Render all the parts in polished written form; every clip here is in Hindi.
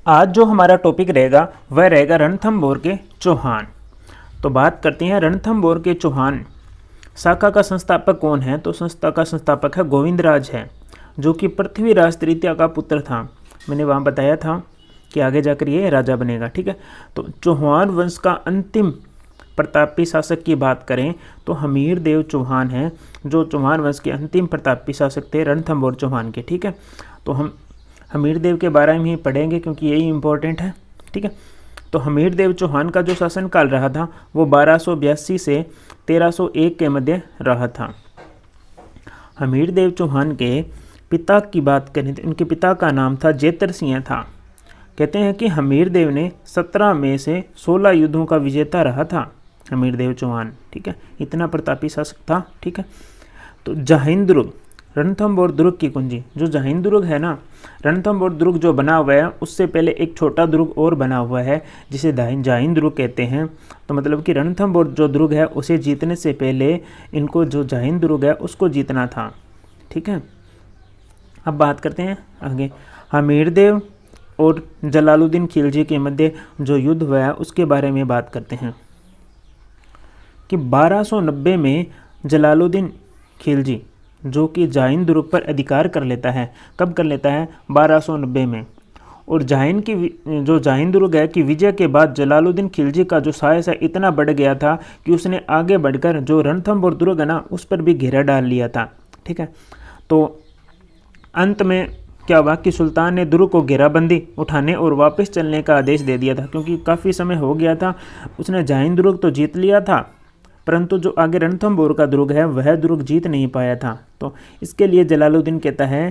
आज जो हमारा टॉपिक रहेगा वह रहेगा रणथंभौर के चौहान। तो बात करते हैं रणथंभौर के चौहान शाखा का संस्थापक कौन है। तो संस्था का संस्थापक है गोविंदराज है, जो कि पृथ्वीराज तृतीय का पुत्र था। मैंने वहाँ बताया था कि आगे जाकर ये राजा बनेगा। ठीक है, तो चौहान वंश का अंतिम प्रतापी शासक की बात करें तो हमीर देव चौहान है, जो चौहान वंश के अंतिम प्रतापी शासक थे रणथंभौर चौहान के। ठीक है, तो हम हमीर देव के बारे में ही पढ़ेंगे क्योंकि यही इम्पोर्टेंट है। ठीक है, तो हमीर देव चौहान का जो शासनकाल रहा था वो 1282 से 1301 के मध्य रहा था। हमीर देव चौहान के पिता की बात करें तो उनके पिता का नाम था जेतर सिंह था। कहते हैं कि हमीर देव ने 17 में से 16 युद्धों का विजेता रहा था हमीर देव चौहान। ठीक है, इतना प्रतापी शासक था। ठीक है, तो जहाइन दुर्ग रणथंभौर दुर्ग की कुंजी, जो जहाइन दुर्ग है ना, रणथंभौर दुर्ग जो बना हुआ है उससे पहले एक छोटा दुर्ग और बना हुआ है जिसे जहाइन दुर्ग कहते हैं। तो मतलब कि रणथंभौर जो दुर्ग है उसे जीतने से पहले इनको जो जहाइन दुर्ग है उसको जीतना था। ठीक है, अब बात करते हैं आगे हमीर देव और जलालुद्दीन खिलजी के मध्य जो युद्ध हुआ है उसके बारे में बात करते हैं कि 1290 में जलालुद्दीन खिलजी जो कि जहाइन दुर्ग पर अधिकार कर लेता है। कब कर लेता है? 1290 में। और जहाइन की जो जहाइन दुर्ग है कि विजय के बाद जलालुद्दीन खिलजी का जो साहस है इतना बढ़ गया था कि उसने आगे बढ़कर जो रणथंभौर दुर्ग है ना उस पर भी घेरा डाल लिया था। ठीक है, तो अंत में क्या हुआ कि सुल्तान ने दुर्ग को घेराबंदी उठाने और वापस चलने का आदेश दे दिया था, क्योंकि काफ़ी समय हो गया था। उसने जहाइन दुर्ग तो जीत लिया था परंतु जो आगे रणथंभौर का दुर्ग है वह दुर्ग जीत नहीं पाया था। तो इसके लिए जलालुद्दीन कहता है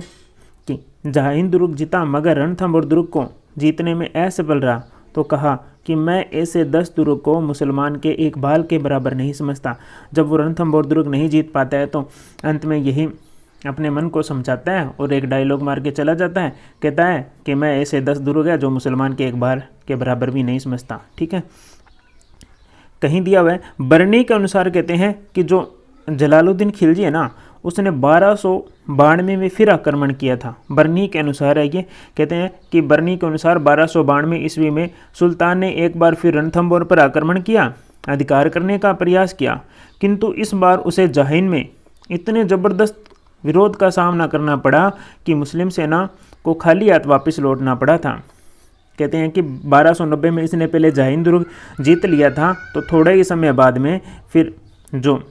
कि जहाइन दुर्ग जीता मगर रणथंभौर दुर्ग को जीतने में असफल रहा। तो कहा कि मैं ऐसे 10 दुर्ग को मुसलमान के एक बाल के बराबर नहीं समझता। जब वो रणथंभौर दुर्ग नहीं जीत पाता है तो अंत में यही अपने मन को समझाता है और एक डायलॉग मार के चला जाता है, कहता है कि मैं ऐसे 10 दुर्ग है जो मुसलमान के एक बाल के बराबर भी नहीं समझता। ठीक है, कहीं दिया हुआ है बरनी के अनुसार कहते हैं कि जो जलालुद्दीन खिलजी है ना उसने 1292 में फिर आक्रमण किया था। बरनी के अनुसार है ये, कहते हैं कि बरनी के अनुसार 1292 ईस्वी में सुल्तान ने एक बार फिर रणथंभौर पर आक्रमण किया, अधिकार करने का प्रयास किया, किंतु इस बार उसे जहाइन में इतने ज़बरदस्त विरोध का सामना करना पड़ा कि मुस्लिम सेना को खाली हाथ वापस लौटना पड़ा था। कहते हैं कि 1290 में इसने पहले जहाइन दुर्ग जीत लिया था, तो थोड़े ही समय बाद में फिर जो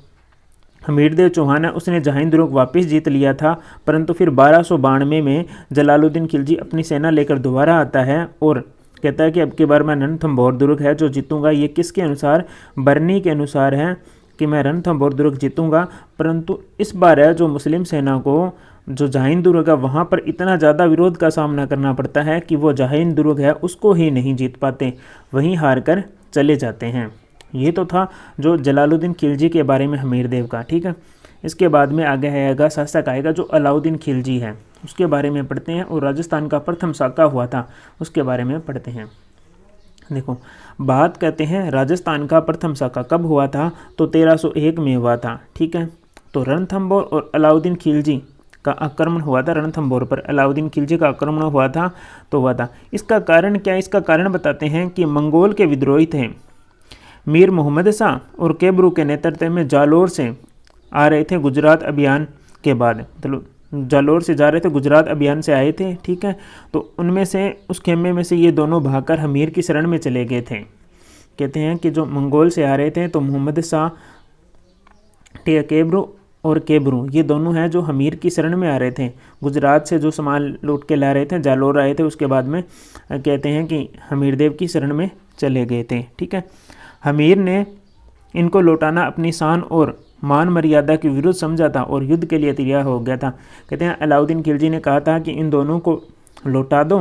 हमीर देव चौहान है उसने जहाइन दुर्ग वापस जीत लिया था। परंतु फिर 1292 में जलालुद्दीन खिलजी अपनी सेना लेकर दोबारा आता है और कहता है कि अब की बार मैं रणथंभौर दुर्ग है जो जीतूंगा। ये किसके अनुसार? बरनी के अनुसार है कि मैं रणथंभौर दुर्ग जीतूंगा। परंतु इस बार है जो मुस्लिम सेना को जो जहाइन दुर्ग है वहाँ पर इतना ज़्यादा विरोध का सामना करना पड़ता है कि वो जहाइन दुर्ग है उसको ही नहीं जीत पाते, वहीं हार कर चले जाते हैं। ये तो था जो जलालुद्दीन खिलजी के बारे में हमीर देव का। ठीक है, इसके बाद में आगे आएगा शासक आएगा जो अलाउद्दीन खिलजी है, उसके बारे में पढ़ते हैं। और राजस्थान का प्रथम शाका हुआ था उसके बारे में पढ़ते हैं। देखो, बात करते हैं राजस्थान का प्रथम शाका कब हुआ था तो 1301 में हुआ था। ठीक है, तो रणथंभौर और अलाउद्दीन खिलजी का आक्रमण हुआ था। रणथंभौर पर अलाउद्दीन खिलजी का आक्रमण हुआ था तो हुआ था। इसका कारण क्या है? इसका कारण बताते हैं कि मंगोल के विद्रोही थे मीर मोहम्मद शाह और केबरू के नेतृत्व में जालोर से आ रहे थे गुजरात अभियान के बाद, मतलब जालोर से जा रहे थे, गुजरात अभियान से आए थे। ठीक है, तो उनमें से उस खेमे में से ये दोनों भागकर हमीर की शरण में चले गए थे। कहते हैं कि जो मंगोल से आ रहे थे तो मोहम्मद शाह, केबरू और केबरू ये दोनों हैं जो हमीर की शरण में आ रहे थे। गुजरात से जो सामान लूट के ला रहे थे, जालोर आए थे, उसके बाद में कहते हैं कि हमीर देव की शरण में चले गए थे। ठीक है, हमीर ने इनको लौटाना अपनी शान और मान मर्यादा के विरुद्ध समझा था और युद्ध के लिए तैयार हो गया था। कहते हैं अलाउद्दीन खिलजी ने कहा था कि इन दोनों को लौटा दो,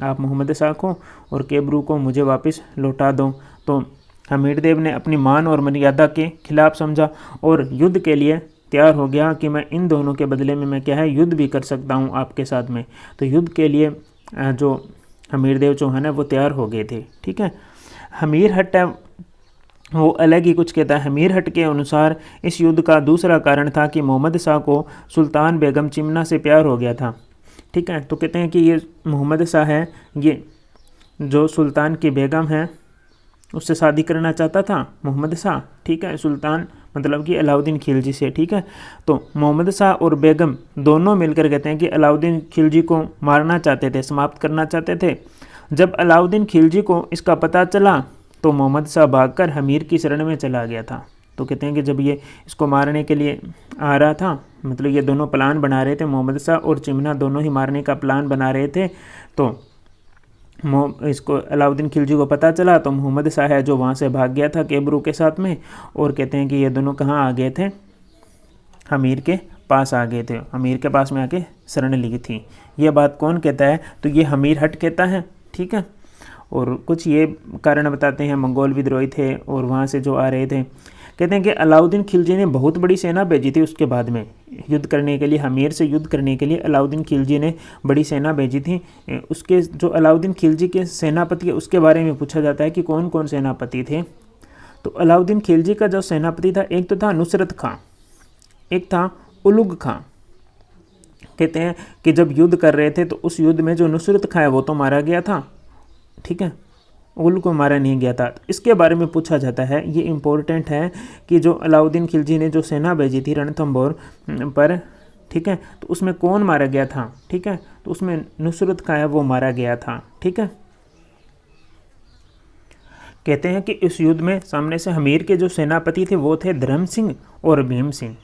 आप मोहम्मद शाह को और केबरू को मुझे वापस लौटा दो। तो हमीर देव ने अपनी मान और मर्यादा के खिलाफ समझा और युद्ध के लिए तैयार हो गया कि मैं इन दोनों के बदले में मैं क्या है युद्ध भी कर सकता हूँ आपके साथ में। तो युद्ध के लिए जो हमीर देव चौहान है वो तैयार हो गए थे। ठीक है, हमीर हट है वो अलग ही कुछ कहता है। हमीर हट के अनुसार इस युद्ध का दूसरा कारण था कि मोहम्मद शाह को सुल्तान बेगम चिमना से प्यार हो गया था। ठीक है, तो कहते हैं कि ये मोहम्मद शाह है, जो सुल्तान की बेगम है उससे शादी करना चाहता था मोहम्मद शाह, ठीक है, सुल्तान मतलब कि अलाउद्दीन खिलजी से, ठीक है। तो मोहम्मद शाह और बेगम दोनों मिलकर कहते हैं कि अलाउद्दीन खिलजी को मारना चाहते थे, समाप्त करना चाहते थे। जब अलाउद्दीन खिलजी को इसका पता चला तो मोहम्मद शाह भागकर हमीर की शरण में चला गया था। तो कहते हैं कि जब ये इसको मारने के लिए आ रहा था, मतलब ये दोनों प्लान बना रहे थे, मोहम्मद शाह और चिमना दोनों ही मारने का प्लान बना रहे थे, तो इसको अलाउद्दीन खिलजी को पता चला तो मोहम्मद शाह है जो वहाँ से भाग गया था केबरू के साथ में। और कहते हैं कि ये दोनों कहाँ आ गए थे, हमीर के पास आ गए थे, हमीर के पास में आके शरण ली थी। ये बात कौन कहता है, तो ये हमीर हट कहता है, ठीक है। और कुछ ये कारण बताते हैं, मंगोल विद्रोही थे और वहाँ से जो आ रहे थे। कहते हैं कि अलाउद्दीन खिलजी ने बहुत बड़ी सेना भेजी थी उसके बाद में युद्ध करने के लिए, हमीर से युद्ध करने के लिए अलाउद्दीन खिलजी ने बड़ी सेना भेजी थी। उसके जो अलाउद्दीन खिलजी के सेनापति है उसके बारे में पूछा जाता है कि कौन कौन सेनापति थे। तो अलाउद्दीन खिलजी का जो सेनापति था, एक तो था नुसरत खां, एक था उलुग खां। कहते हैं कि जब युद्ध कर रहे थे तो उस युद्ध में जो नुसरत खां है वो तो मारा गया था, ठीक है, उल को मारा नहीं गया था। तो इसके बारे में पूछा जाता है, ये इम्पोर्टेंट है कि जो अलाउद्दीन खिलजी ने जो सेना भेजी थी रणथंभौर पर, ठीक है, तो उसमें कौन मारा गया था, ठीक है, तो उसमें नुसरत खां है वो मारा गया था, ठीक है। कहते हैं कि इस युद्ध में सामने से हमीर के जो सेनापति थे वो थे धर्म सिंह और भीम सिंह,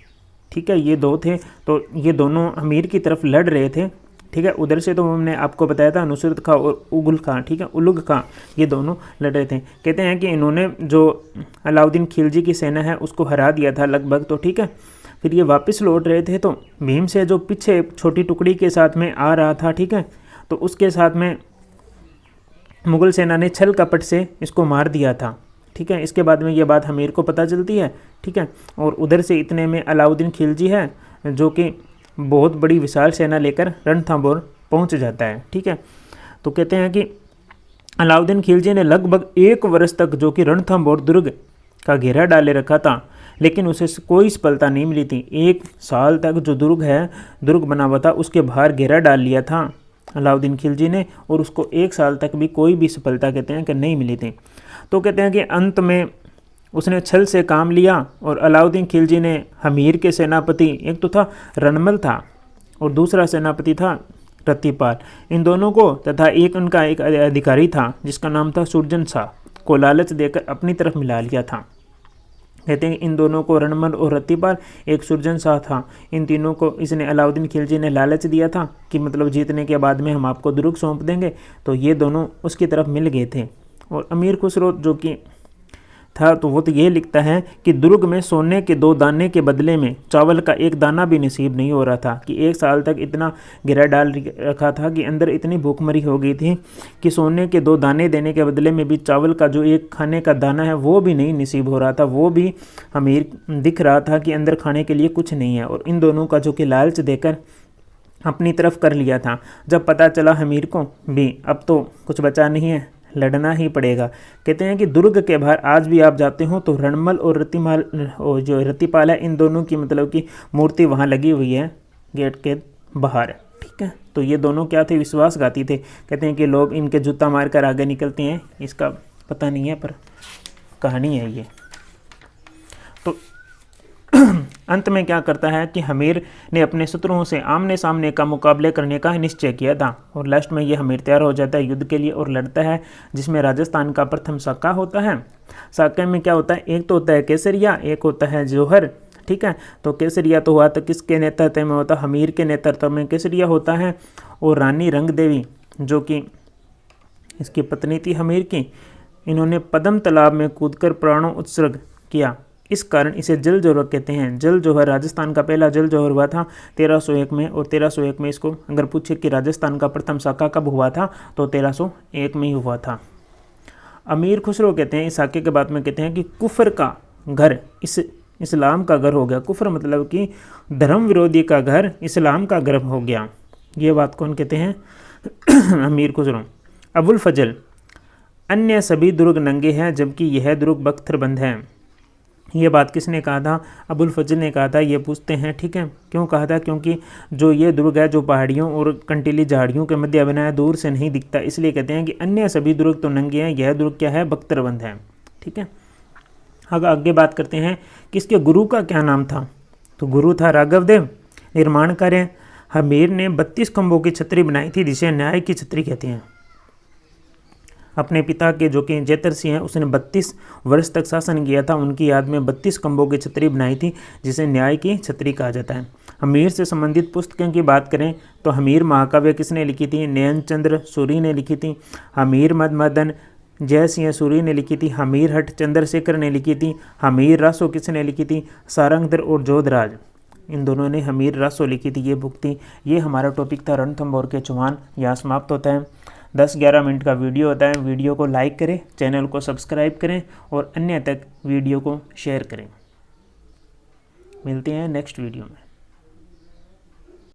ठीक है, ये दो थे। तो ये दोनों हमीर की तरफ लड़ रहे थे, ठीक है। उधर से तो हमने आपको बताया था नुसरत खां और उगुल खां, ठीक है, उलुग खां, ये दोनों लड़ रहे थे। कहते हैं कि इन्होंने जो अलाउद्दीन खिलजी की सेना है उसको हरा दिया था लगभग, तो ठीक है। फिर ये वापस लौट रहे थे तो भीम से जो पीछे छोटी टुकड़ी के साथ में आ रहा था, ठीक है, तो उसके साथ में मुगल सेना ने छल कपट से इसको मार दिया था, ठीक है। इसके बाद में ये बात हमीर को पता चलती है, ठीक है। और उधर से इतने में अलाउद्दीन खिलजी है जो कि बहुत बड़ी विशाल सेना लेकर रणथंभौर पहुंच जाता है, ठीक है। तो कहते हैं कि अलाउद्दीन खिलजी ने लगभग 1 वर्ष तक जो कि रणथंभौर दुर्ग का घेरा डाले रखा था, लेकिन उसे कोई सफलता नहीं मिली थी। 1 साल तक जो दुर्ग बना हुआ था उसके बाहर घेरा डाल लिया था अलाउद्दीन खिलजी ने, और उसको 1 साल तक भी कोई भी सफलता कहते हैं कि नहीं मिली थी। तो कहते हैं कि अंत में उसने छल से काम लिया और अलाउद्दीन खिलजी ने हमीर के सेनापति, एक तो था रणमल था और दूसरा सेनापति था रत्तीपाल, इन दोनों को तथा उनका एक अधिकारी था जिसका नाम था सुरजन शाह, को लालच देकर अपनी तरफ मिला लिया था। कहते हैं इन दोनों को, रणमल और रत्तीपाल, एक सुरजन शाह था, इन तीनों को इसने अलाउद्दीन खिलजी ने लालच दिया था कि मतलब जीतने के बाद में हम आपको दुर्ग सौंप देंगे। तो ये दोनों उसकी तरफ मिल गए थे। और अमीर खुसरो जो कि था तो वो तो ये लिखता है कि दुर्ग में सोने के 2 दाने के बदले में चावल का 1 दाना भी नसीब नहीं हो रहा था, कि 1 साल तक इतना गिरा डाल रखा था कि अंदर इतनी भूखमरी हो गई थी कि सोने के 2 दाने देने के बदले में भी चावल का जो एक खाने का दाना है वो भी नहीं नसीब हो रहा था, वो भी हमीर दिख रहा था कि अंदर खाने के लिए कुछ नहीं है। और इन दोनों का जो कि लालच देकर अपनी तरफ कर लिया था। जब पता चला हमीर को भी अब तो कुछ बचा नहीं है, लड़ना ही पड़ेगा। कहते हैं कि दुर्ग के बाहर आज भी आप जाते हो तो रणमल और जो रत्तीपाल है, इन दोनों की मतलब की मूर्ति वहाँ लगी हुई है गेट के बाहर, ठीक है। तो ये दोनों क्या थे, विश्वासघाती थे। कहते हैं कि लोग इनके जूता मारकर आगे निकलते हैं, इसका पता नहीं है पर कहानी है ये। तो अंत में क्या करता है कि हमीर ने अपने शत्रुओं से आमने सामने का मुकाबले करने का निश्चय किया था और लास्ट में ये हमीर तैयार हो जाता है युद्ध के लिए और लड़ता है, जिसमें राजस्थान का प्रथम साका होता है। साके में क्या होता है, एक तो होता है केसरिया, एक होता है जौहर, ठीक है। तो केसरिया तो हुआ तो किसके नेतृत्व में होता, हमीर के नेतृत्व में केसरिया होता है। और रानी रंग देवी जो कि इसकी पत्नी थी हमीर की, इन्होंने पद्म तालाब में कूदकर प्राणों उत्सर्ग किया, इस कारण इसे जल जौहर कहते हैं। जल जौहर राजस्थान का पहला जल जौहर हुआ था 1301 में, और 1301 में इसको अगर पूछे कि राजस्थान का प्रथम साका कब हुआ था तो 1301 में ही हुआ था। अमीर खुसरो कहते हैं इस साके के बाद में कहते हैं कि कुफर का घर इस्लाम का घर हो गया। कुफर मतलब कि धर्म विरोधी का घर इस्लाम का घर हो गया। ये बात कौन कहते हैं अमीर खुसरो। अबुल फजल, अन्य सभी दुर्ग नंगे हैं जबकि यह दुर्ग बख्तर बंद है। ये बात किसने कहा था? अबुल फजल ने कहा था। ये पूछते हैं, ठीक है, क्यों कहा था? क्योंकि जो ये दुर्ग है जो पहाड़ियों और कंटीली झाड़ियों के मध्य बना है, दूर से नहीं दिखता, इसलिए कहते हैं कि अन्य सभी दुर्ग तो नंगे हैं, यह दुर्ग क्या है? बख्तरबंद है। ठीक है, आगे बात करते हैं किसके गुरु का क्या नाम था? तो गुरु था राघवदेव। निर्माण कार्य, हमीर ने 32 खंभों की छतरी बनाई थी जिसे न्याय की छतरी कहते हैं। अपने पिता के जो कि जैतर हैं, उसने 32 वर्ष तक शासन किया था, उनकी याद में 32 खंभों की छतरी बनाई थी जिसे न्याय की छतरी कहा जाता है। हमीर से संबंधित पुस्तकों की बात करें तो हमीर महाकाव्य किसने लिखी थी? नयन चंद्र सूरी ने लिखी थी। हमीर मदमदन जय सिंह सूरी ने लिखी थी। हमीर हट चंद्रशेखर ने लिखी थी। हमीर रासो किसने लिखी थी? सारंगधर और जोधराज, इन दोनों ने हमीर रासो लिखी थी, ये बुक थी। ये हमारा टॉपिक था रणथंभौर के चौहान। यहाँ समाप्त होता है। 10-11 मिनट का वीडियो होता है। वीडियो को लाइक करें, चैनल को सब्सक्राइब करें और अन्य तक वीडियो को शेयर करें। मिलते हैं नेक्स्ट वीडियो में।